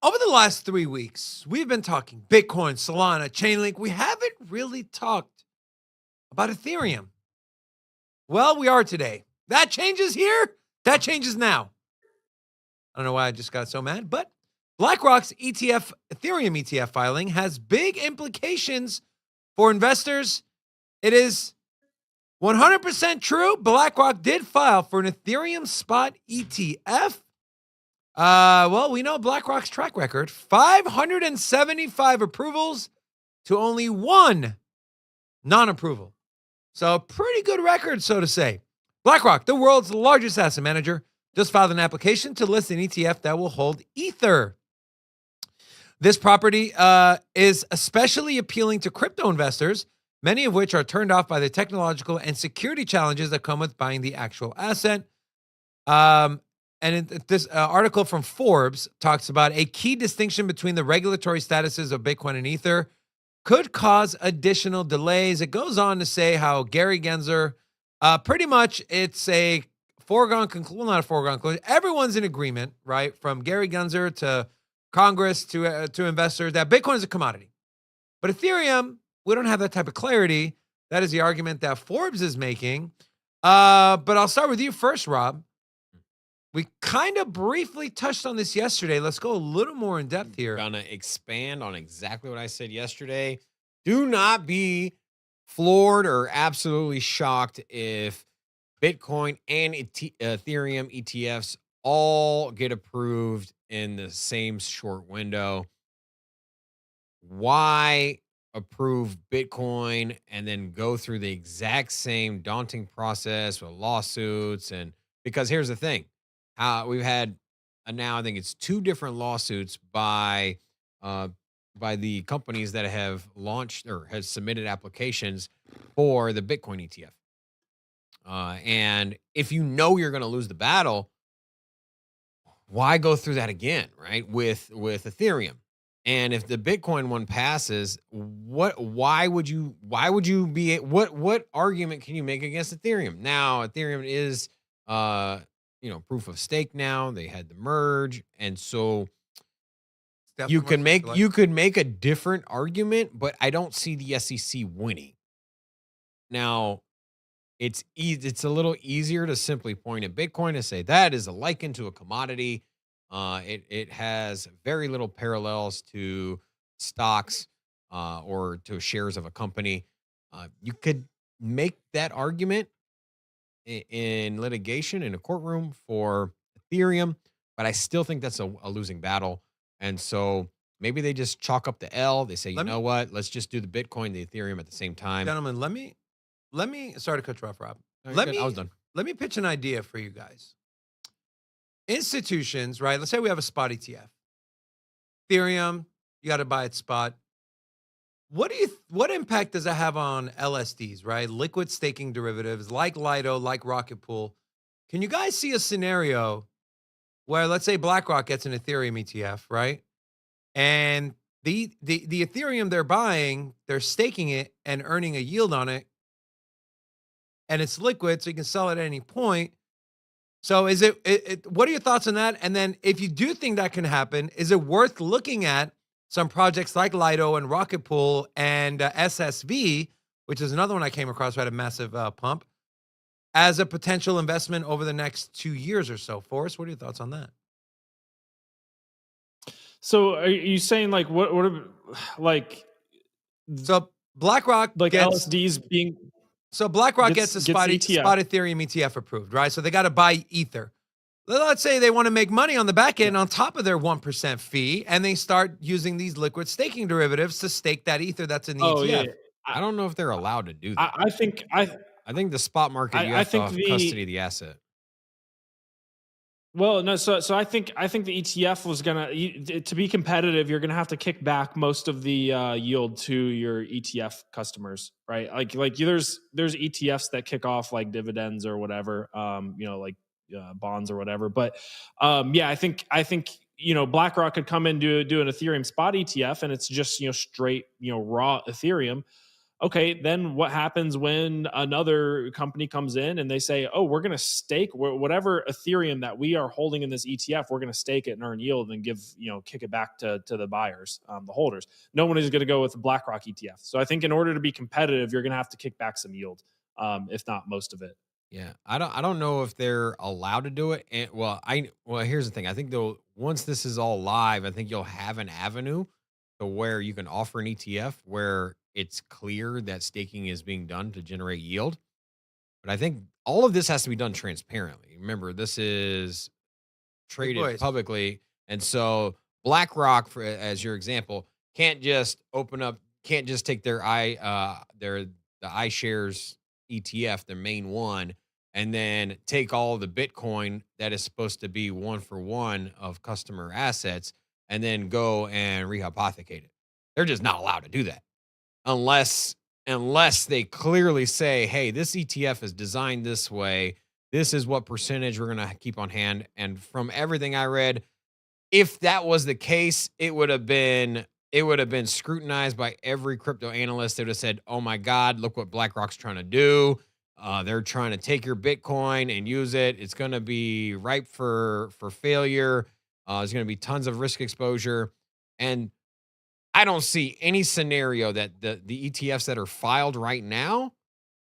over the last 3 weeks, we've been talking Bitcoin, Solana, Chainlink. We haven't really talked about Ethereum. Well, we are today. That changes here. That changes now. I don't know why I just got so mad, but BlackRock's Ethereum ETF filing has big implications for investors. It is 100% true. BlackRock did file for an Ethereum spot ETF. Well, we know BlackRock's track record, 575 approvals to only 1 non-approval. So pretty good record, so to say. BlackRock, the world's largest asset manager, just filed an application to list an ETF that will hold Ether. This property is especially appealing to crypto investors, many of which are turned off by the technological and security challenges that come with buying the actual asset. This article from Forbes talks about a key distinction between the regulatory statuses of Bitcoin and Ether could cause additional delays. It goes on to say how Gary Gensler, pretty much it's a foregone conclusion, well, not a foregone conclusion. Everyone's in agreement, right? From Gary Gensler to Congress to investors that Bitcoin is a commodity. But Ethereum, we don't have that type of clarity. That is the argument that Forbes is making. But I'll start with you first, Rob. We kind of briefly touched on this yesterday. Let's go a little more in depth here. Gonna expand on exactly what I said yesterday. Do not be floored or absolutely shocked if Bitcoin and Ethereum ETFs all get approved in the same short window. Why approve Bitcoin and then go through the exact same daunting process with lawsuits? And because here's the thing, we've had now I think it's 2 different lawsuits by the companies that have launched or has submitted applications for the Bitcoin ETF. And if you know you're going to lose the battle, why go through that again, right? With Ethereum. And if the Bitcoin one passes, what argument can you make against Ethereum? Now, Ethereum is proof of stake now. They had the merge, and so you could make a different argument, but I don't see the SEC winning. Now, it's a little easier to simply point at Bitcoin and say that is a liken to a commodity. It has very little parallels to stocks or to shares of a company. You could make that argument in litigation in a courtroom for Ethereum, but I still think that's a losing battle. And so maybe they just chalk up the L. They say, you know what? Let's just do the Bitcoin, the Ethereum at the same time. Gentlemen, let me sorry to cut you off, Rob. I was done. Let me pitch an idea for you guys. Institutions, right? Let's say we have a spot ETF. Ethereum, you got to buy it spot. What impact does that have on LSDs, right? Liquid staking derivatives like Lido, like Rocket Pool. Can you guys see a scenario where, let's say, BlackRock gets an Ethereum ETF, right? And the Ethereum they're buying, they're staking it and earning a yield on it, and it's liquid, so you can sell it at any point. So is what are your thoughts on that? And then if you do think that can happen, is it worth looking at some projects like Lido and Rocket Pool and SSV, which is another one I came across who had a massive pump, as a potential investment over the next 2 years or so? Forrest, what are your thoughts on that? So are you saying like what So BlackRock like gets LSDs being So BlackRock gets a spot ETF. Ethereum ETF approved, right? So they got to buy Ether. Let's say they want to make money on the back end on top of their 1% fee, and they start using these liquid staking derivatives to stake that Ether that's in the ETF. Yeah. I don't know if they're allowed to do that. I think the spot market, you have to have custody of the asset. Well, no. So I think the ETF was to be competitive. You're gonna have to kick back most of the yield to your ETF customers, right? Like there's ETFs that kick off like dividends or whatever, bonds or whatever. But I think BlackRock could come in do an Ethereum spot ETF, and it's just straight raw Ethereum. Okay, then what happens when another company comes in and they say, oh, we're going to stake whatever Ethereum that we are holding in this ETF, we're going to stake it and earn yield and kick it back to the buyers, the holders. No one is going to go with the BlackRock ETF. So I think in order to be competitive, you're going to have to kick back some yield, if not most of it. Yeah, I don't know if they're allowed to do it. And here's the thing. I think though, once this is all live, I think you'll have an avenue to where you can offer an ETF where it's clear that staking is being done to generate yield. But I think all of this has to be done transparently. Remember, this is traded publicly. And so BlackRock, as your example, can't just take their the iShares ETF, their main one, and then take all the Bitcoin that is supposed to be 1-for-1 of customer assets and then go and rehypothecate it. They're just not allowed to do that. Unless they clearly say, hey, this ETF is designed this way. This is what percentage we're going to keep on hand. And from everything I read, if that was the case, it would have been scrutinized by every crypto analyst. They would have said, oh my God, look what BlackRock's trying to do. They're trying to take your Bitcoin and use it. It's going to be ripe for failure. There's going to be tons of risk exposure. And I don't see any scenario that the ETFs that are filed right now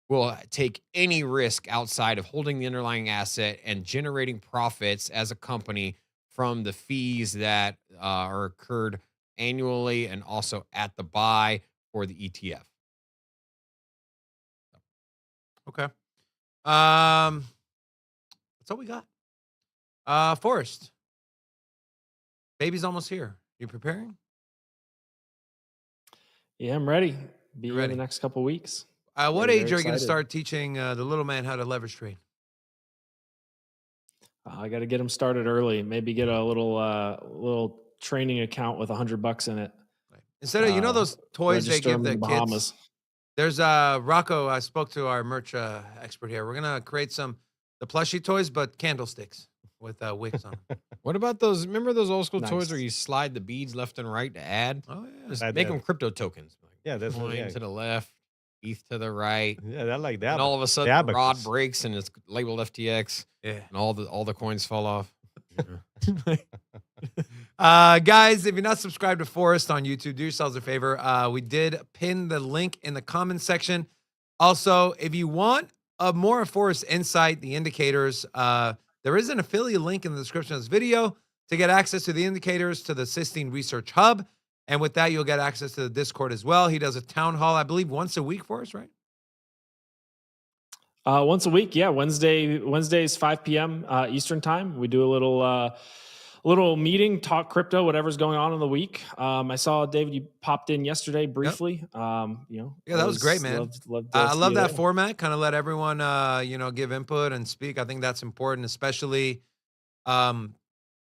will take any risk outside of holding the underlying asset and generating profits as a company from the fees that are incurred annually and also at the buy for the ETF. Okay. That's all we got. Forrest. Baby's almost here. You preparing? Yeah, I'm ready. Be You in ready? the next couple weeks. What Very, age very are you going to excited. start teaching the little man how to leverage trade? I got to get him started early. Maybe get a little training account with $100 in it. Instead of those toys they Register give him the in the kids. Bahamas. There's Rocco. I spoke to our merch expert here. We're gonna create the plushie toys, but candlesticks with wicks on them. What about those? Remember those old school toys Nice. where you slide the beads left and right to add? Oh yeah. Just Like make that. them crypto tokens. Yeah, that's Coin yeah. to the left, ETH to the right. Yeah, that like that. And all of a sudden, the the rod abacus. breaks and it's labeled FTX, Yeah. and all the coins fall off. Guys, if you're not subscribed to Forrest on YouTube, do yourselves a favor. We did pin the link in the comments section. Also, if you want more of Forrest insight, the indicators, there is an affiliate link in the description of this video to get access to the indicators to the Sistine Research Hub. And with that, you'll get access to the Discord as well. He does a town hall, I believe, once a week for us, right? Once a week, yeah. Wednesdays 5 p.m. Eastern time. We do a little meeting, talk crypto, whatever's going on in the week. I saw David, you popped in yesterday briefly. Yeah, that was great, man. I love that format. Kind of let everyone give input and speak. I think that's important, especially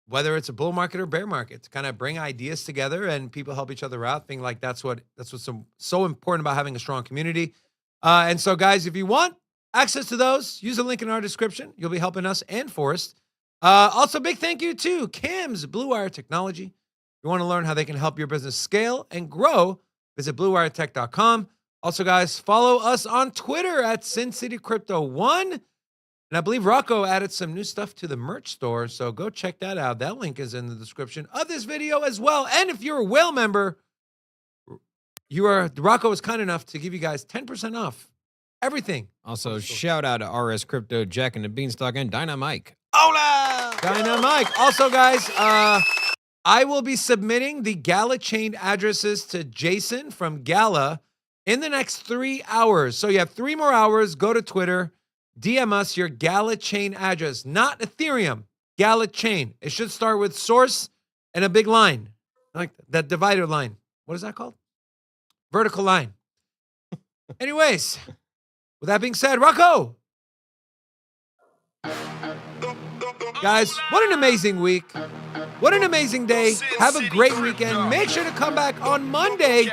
whether it's a bull market or bear market, to kind of bring ideas together and people help each other out. I think like that's what's so important about having a strong community. And so, guys, if you want access to those, use the link in our description. You'll be helping us and Forrest. Also, big thank you to Cam's Blue Wire Technology. If you want to learn how they can help your business scale and grow, visit bluewiretech.com. Also, guys, follow us on Twitter at SinCityCrypto1. And I believe Rocco added some new stuff to the merch store, so go check that out. That link is in the description of this video as well. And if you're a whale member, Rocco was kind enough to give you guys 10% off everything. Also, shout out to RS Crypto, Jack and the Beanstalk, and Dynamike. Hola! Dynamike. Also, guys, I will be submitting the Gala chain addresses to Jason from Gala in the next 3 hours. So you have 3 more hours. Go to Twitter, DM us your Gala chain address, not Ethereum, Gala chain. It should start with source and a big line, like that divider line. What is that called? Vertical line. Anyways, with that being said, Rocco. Guys, what an amazing week. What an amazing day. Have a great weekend. Make sure to come back on Monday,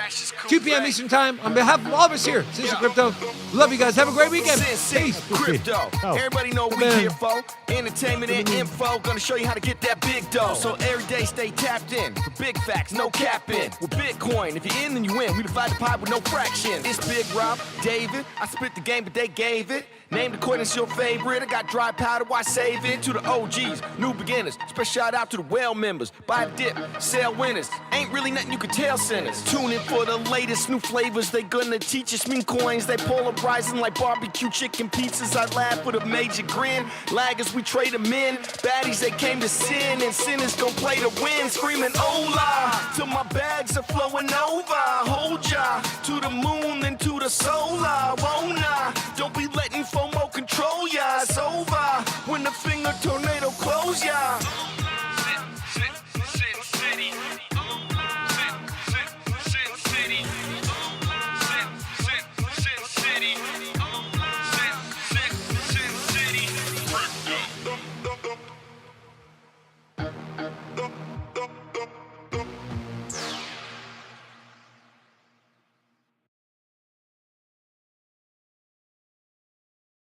2 p.m. Eastern Time. On behalf of all of us here, Sin City Crypto, love you guys. Have a great weekend. Peace. Crypto. Everybody know what we here for. Entertainment and info. Gonna show you how to get that big dough. So every day stay tapped in. For big facts, no capping. With Bitcoin, if you're in, then you win. We divide the pie with no fraction. It's Big Rob, David. I spit the game, but they gave it. Name the coin is your favorite. I got dry powder, why save it? To the OGs, new beginners. Special shout out to the well members. Buy the dip, sell winners. Ain't really nothing you can tell sinners. Tune in for the latest new flavors. They gonna teach us mean coins. They polarizing like barbecue chicken pizzas. I laugh with a major grin. Laggers, we trade them in. Baddies, they came to sin. And sinners gon' play to win. Screaming, hola, till my bags are flowing over. Hold ya to the moon and to the solar. Won't I? Don't be letting FOMO